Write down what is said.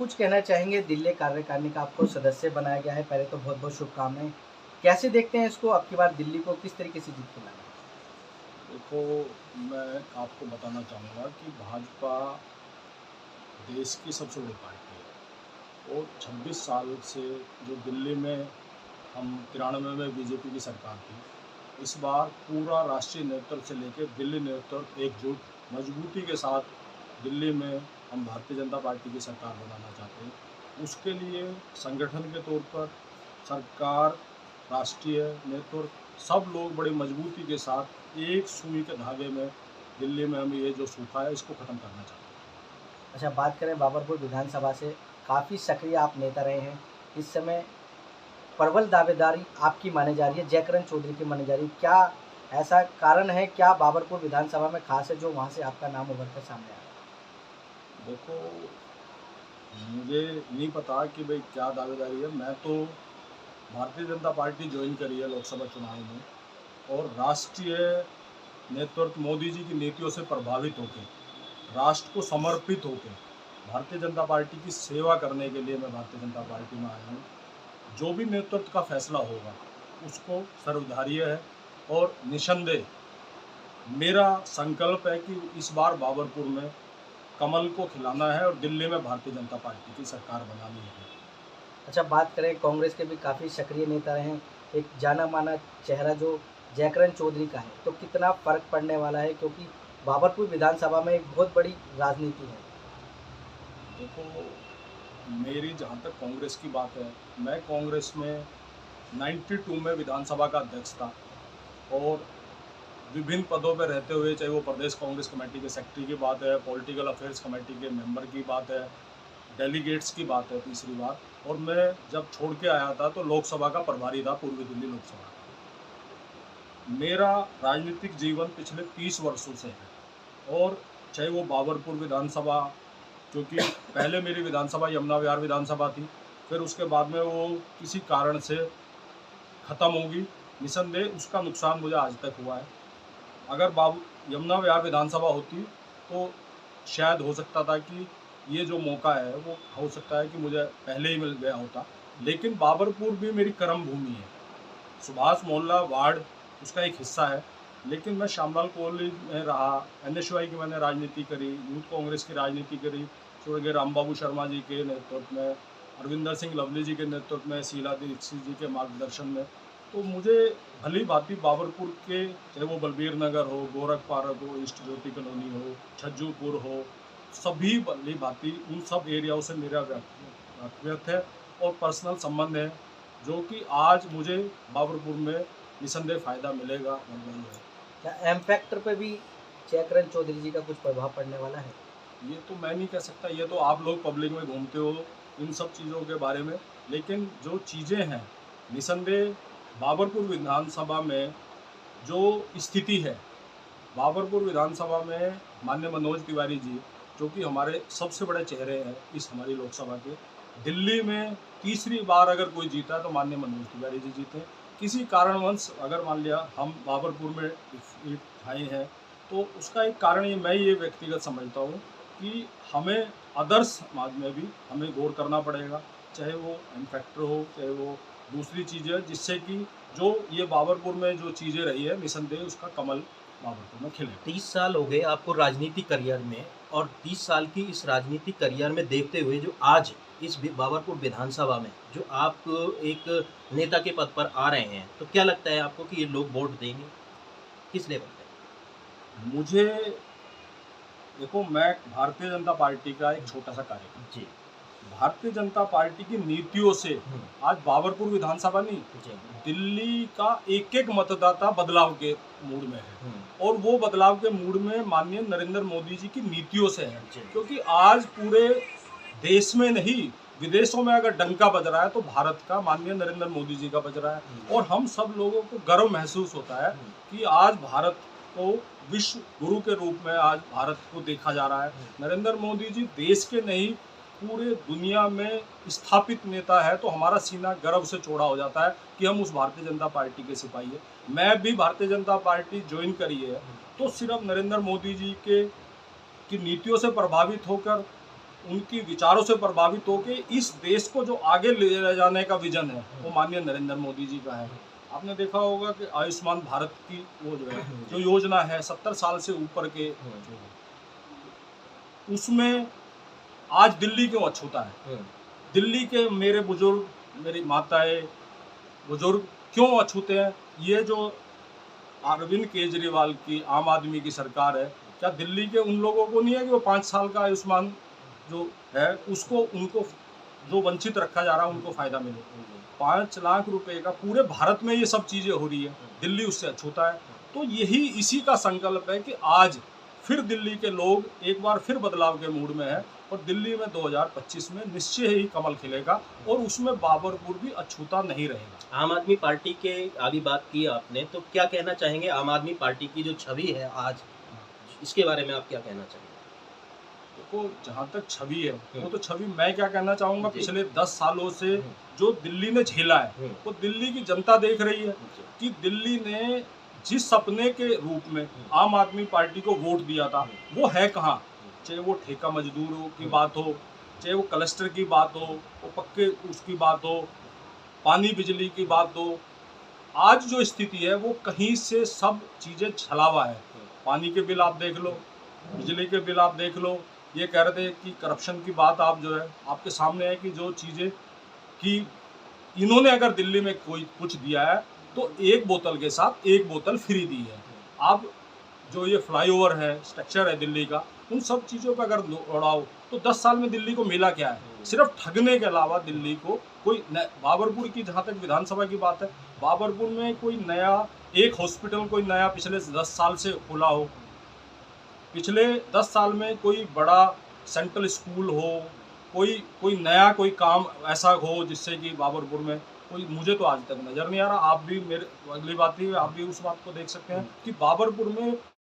कुछ कहना चाहेंगे? दिल्ली कार्यकारिणी का आपको सदस्य बनाया गया है, पहले तो बहुत-बहुत शुभकामनाएँ। कैसे देखते हैं इसको, अब की बार दिल्ली को किस तरीके से जीत के लाना है? देखो, मैं आपको बताना चाहूँगा कि भाजपा देश की सबसे बड़ी पार्टी है और 26 साल से जो दिल्ली में हम 93 में बीजेपी की सरकार थी, इस बार पूरा राष्ट्रीय नेतृत्व से लेकर दिल्ली नेतृत्व एकजुट मजबूती के साथ दिल्ली में हम भारतीय जनता पार्टी की सरकार बनाना चाहते हैं। उसके लिए संगठन के तौर पर सरकार, राष्ट्रीय नेतृत्व, सब लोग बड़ी मजबूती के साथ एक सुई के धागे में दिल्ली में हम ये जो सूखा है इसको ख़त्म करना चाहते हैं। अच्छा, बात करें बाबरपुर विधानसभा से, काफ़ी सक्रिय आप नेता रहे हैं। इस समय प्रबल दावेदारी आपकी मानी जा रही है, जयकरण चौधरी की मानी जा रही है। क्या ऐसा कारण है, क्या बाबरपुर विधानसभा में खास है जो वहाँ से आपका नाम उभर कर सामने आ रहा है? देखो, मुझे नहीं पता कि भाई क्या दावेदारी है। मैं तो भारतीय जनता पार्टी ज्वाइन करी है लोकसभा चुनाव में और राष्ट्रीय नेतृत्व मोदी जी की नीतियों से प्रभावित होकर, राष्ट्र को समर्पित होकर भारतीय जनता पार्टी की सेवा करने के लिए मैं भारतीय जनता पार्टी में आया हूँ। जो भी नेतृत्व का फैसला होगा उसको सर्वधार्य है और निसंदेह मेरा संकल्प है कि इस बार बाबरपुर में कमल को खिलाना है और दिल्ली में भारतीय जनता पार्टी की सरकार बनानी है। अच्छा, बात करें कांग्रेस के भी काफ़ी सक्रिय नेता रहे हैं, एक जाना-माना चेहरा जो जयकरण चौधरी का है, तो कितना फ़र्क पड़ने वाला है? क्योंकि बाबरपुर विधानसभा में एक बहुत बड़ी राजनीति है। देखो, मेरी जहाँ तक कांग्रेस की बात है, मैं कांग्रेस में 92 में विधानसभा का अध्यक्ष था और विभिन्न पदों पर रहते हुए, चाहे वो प्रदेश कांग्रेस कमेटी के सेक्रेटरी की बात है, पॉलिटिकल अफेयर्स कमेटी के मेंबर की बात है, डेलीगेट्स की बात है तीसरी बार, और मैं जब छोड़ के आया था तो लोकसभा का प्रभारी था, पूर्वी दिल्ली लोकसभा का। मेरा राजनीतिक जीवन पिछले 30 वर्षों से है और चाहे वो बाबरपुर विधानसभा, क्योंकि पहले मेरी विधानसभा यमुना विहार विधानसभा थी, फिर उसके बाद में वो किसी कारण से ख़त्म होगी। निसंदेह उसका नुकसान मुझे आज तक हुआ है। अगर यमुना विहार विधानसभा होती तो शायद हो सकता था कि ये जो मौका है वो हो सकता है कि मुझे पहले ही मिल गया होता, लेकिन बाबरपुर भी मेरी कर्म भूमि है। सुभाष मोहल्ला वार्ड उसका एक हिस्सा है, लेकिन मैं श्यामलाल कॉलेज में रहा, NSY की मैंने राजनीति करी, यूथ कांग्रेस की राजनीति करी, स्वर्गीय रामबाबू शर्मा जी के नेतृत्व में, अरविंदर सिंह लवली जी के नेतृत्व में, शीला दीक्षित जी के मार्गदर्शन में। तो मुझे भली भांति बाबरपुर के, चाहे वो बलबीर नगर हो, गोरख पार्क हो, ईस्ट ज्योति कॉलोनी हो, छज्जूपुर हो, सभी भली भांति उन सब एरियाओं से मेरा व्यक्तिगत है और पर्सनल संबंध है, जो कि आज मुझे बाबरपुर में निसंदेह फ़ायदा मिलेगा। क्या एम फैक्टर पे भी जयकरण चौधरी जी का कुछ प्रभाव पड़ने वाला है? ये तो मैं नहीं कह सकता, ये तो आप लोग पब्लिक में घूमते हो इन सब चीज़ों के बारे में, लेकिन जो चीज़ें हैं निसंदेह बाबरपुर विधानसभा में जो स्थिति है, बाबरपुर विधानसभा में माननीय मनोज तिवारी जी, जो कि हमारे सबसे बड़े चेहरे हैं इस हमारी लोकसभा के, दिल्ली में तीसरी बार अगर कोई जीता तो माननीय मनोज तिवारी जी जीते। किसी कारणवश अगर मान लिया हम बाबरपुर में आए हैं तो उसका एक कारण मैं ये व्यक्तिगत समझता हूँ कि हमें आदर्श समाज में भी हमें गौर करना पड़ेगा, चाहे वो इन्फेक्टर हो, चाहे वो दूसरी चीज़ें, जिससे कि जो ये बाबरपुर में जो चीज़ें रही है निसंदेह उसका कमल बाबरपुर में खिले। 30 साल हो गए आपको राजनीतिक करियर में, और 30 साल की इस राजनीतिक करियर में देखते हुए जो आज इस बाबरपुर विधानसभा में जो आप एक नेता के पद पर आ रहे हैं, तो क्या लगता है आपको कि ये लोग वोट देंगे किस लेवल पे? मुझे, देखो, मैं भारतीय जनता पार्टी का एक छोटा सा कार्यकर्ता, जी। भारतीय जनता पार्टी की नीतियों से आज बाबरपुर विधानसभा नहीं, जी। दिल्ली का एक एक मतदाता बदलाव के मूड में है और वो बदलाव के मूड में माननीय नरेंद्र मोदी जी की नीतियों से है। क्योंकि आज पूरे देश में नहीं, विदेशों में अगर डंका बज रहा है तो भारत का माननीय नरेंद्र मोदी जी का बज रहा है और हम सब लोगों को गर्व महसूस होता है कि आज भारत को विश्व गुरु के रूप में आज भारत को देखा जा रहा है। नरेंद्र मोदी जी देश के नहीं पूरे दुनिया में स्थापित नेता है, तो हमारा सीना गर्व से चौड़ा हो जाता है कि हम उस भारतीय जनता पार्टी के सिपाही हैं। मैं भी भारतीय जनता पार्टी ज्वाइन करी है तो सिर्फ नरेंद्र मोदी जी की नीतियों से प्रभावित होकर उनकी विचारों से प्रभावित होकर इस देश को जो आगे ले जाने का विजन है वो माननीय नरेंद्र मोदी जी का है। आपने देखा होगा कि आयुष्मान भारत की वो जो है जो योजना है 70 साल से ऊपर के, उसमें आज दिल्ली क्यों अछूता है? दिल्ली के मेरे बुजुर्ग, मेरी माताएं बुजुर्ग क्यों अछूते हैं? ये जो अरविंद केजरीवाल की आम आदमी की सरकार है, क्या दिल्ली के उन लोगों को नहीं है कि वो 5 साल का आयुष्मान जो है उसको उनको जो वंचित रखा जा रहा है उनको फायदा मिले? 5 लाख रुपए का पूरे भारत में ये सब चीज़ें हो रही है, दिल्ली उससे अछूता है। तो यही इसी का संकल्प है कि आज फिर दिल्ली के लोग एक बार फिर बदलाव के मूड में है और दिल्ली में 2025 में निश्चय ही कमल खिलेगा और उसमें बाबरपुर भी अछूता नहीं रहेगा। आम आदमी पार्टी के अभी बात की आपने, तो क्या कहना चाहेंगे आम आदमी पार्टी की जो छवि है आज, इसके बारे में आप क्या कहना चाहेंगे? देखो, जहाँ तक छवि है वो तो छवि मैं क्या कहना चाहूँगा, पिछले 10 सालों से जो दिल्ली ने झेला है वो दिल्ली की जनता देख रही है कि दिल्ली ने जिस सपने के रूप में आम आदमी पार्टी को वोट दिया था वो है कहाँ। चाहे वो ठेका मजदूरों की बात हो, चाहे वो क्लस्टर की बात हो, वो पक्के उसकी बात हो, पानी बिजली की बात हो, आज जो स्थिति है वो कहीं से सब चीज़ें छलावा है। पानी के बिल आप देख लो, बिजली के बिल आप देख लो। ये कह रहे थे कि करप्शन की बात आप जो है आपके सामने है कि जो चीज़ें कि इन्होंने अगर दिल्ली में कोई कुछ दिया है तो एक बोतल के साथ एक बोतल फ्री दी है। आप जो ये फ्लाईओवर है, स्ट्रक्चर है दिल्ली का, उन सब चीज़ों पर अगर दौड़ाओ तो 10 साल में दिल्ली को मिला क्या है? सिर्फ ठगने के अलावा दिल्ली को कोई बाबरपुर की जहाँ तक विधानसभा की बात है, बाबरपुर में कोई नया एक हॉस्पिटल कोई नया पिछले 10 साल से खुला हो, पिछले 10 साल में कोई बड़ा सेंट्रल स्कूल हो, कोई नया कोई काम ऐसा हो जिससे कि बाबरपुर में कोई, मुझे तो आज तक नज़र नहीं आ रहा। आप भी मेरे अगली बात ही आप भी उस बात को देख सकते हैं कि बाबरपुर में